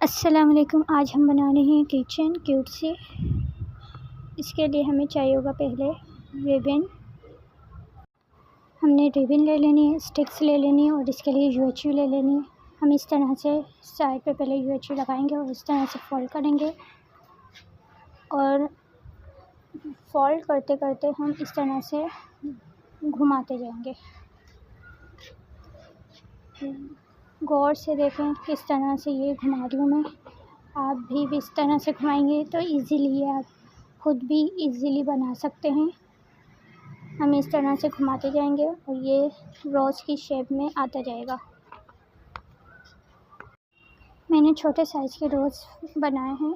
अस्सलाम वालेकुम। आज हम बना रहे हैं किचन क्यूट से। इसके लिए हमें चाहिए होगा पहले रिबन। हमने रिबन ले लेनी है, स्टिक्स ले लेनी है और इसके लिए यूएचयू ले लेनी है। हम इस तरह से साइड पे पहले यूएचयू लगाएंगे और इस तरह से फोल्ड करेंगे और फोल्ड करते करते हम इस तरह से घुमाते जाएंगे। गौर से देखें किस तरह से ये घुमा रही हूँ मैं। आप भी इस तरह से घुमाएंगे तो इजीली आप खुद भी इजीली बना सकते हैं। हम इस तरह से घुमाते जाएंगे और ये रोज़ की शेप में आता जाएगा। मैंने छोटे साइज़ के रोज़ बनाए हैं।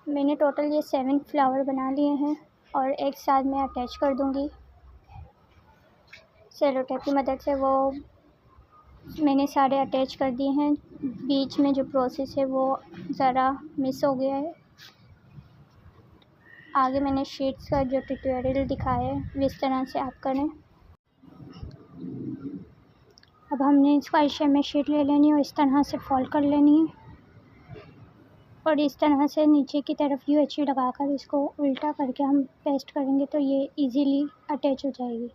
मैंने टोटल ये 7 फ्लावर बना लिए हैं और एक साथ मैं अटैच कर दूँगी सेलो टेप की मदद से। वो मैंने सारे अटैच कर दिए हैं। बीच में जो प्रोसेस है वो ज़रा मिस हो गया है। आगे मैंने शीट्स का जो ट्यूटोरियल दिखाया है इस तरह से आप करें। अब हमने इसको शेप में शीट ले लेनी है और इस तरह से फोल्ड कर लेनी है और इस तरह से नीचे की तरफ यूएचयू लगाकर इसको उल्टा करके हम पेस्ट करेंगे तो ये इजीली अटैच हो जाएगी।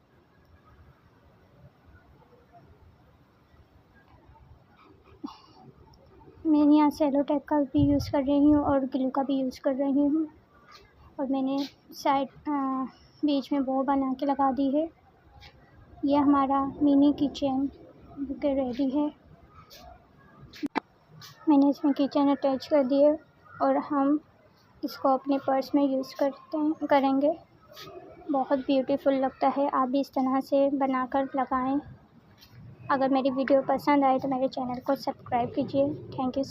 मैं यहाँ सेलो टेप का भी यूज़ कर रही हूँ और ग्लू का भी यूज़ कर रही हूँ और मैंने साइड बीच में बो बना के लगा दी है। ये हमारा मिनी किचन बुके रेडी है। मैंने इसमें किचन अटैच कर दिए और हम इसको अपने पर्स में यूज़ करेंगे। बहुत ब्यूटीफुल लगता है। आप भी इस तरह से बनाकर लगाएं। अगर मेरी वीडियो पसंद आए तो मेरे चैनल को सब्सक्राइब कीजिए। Thank you.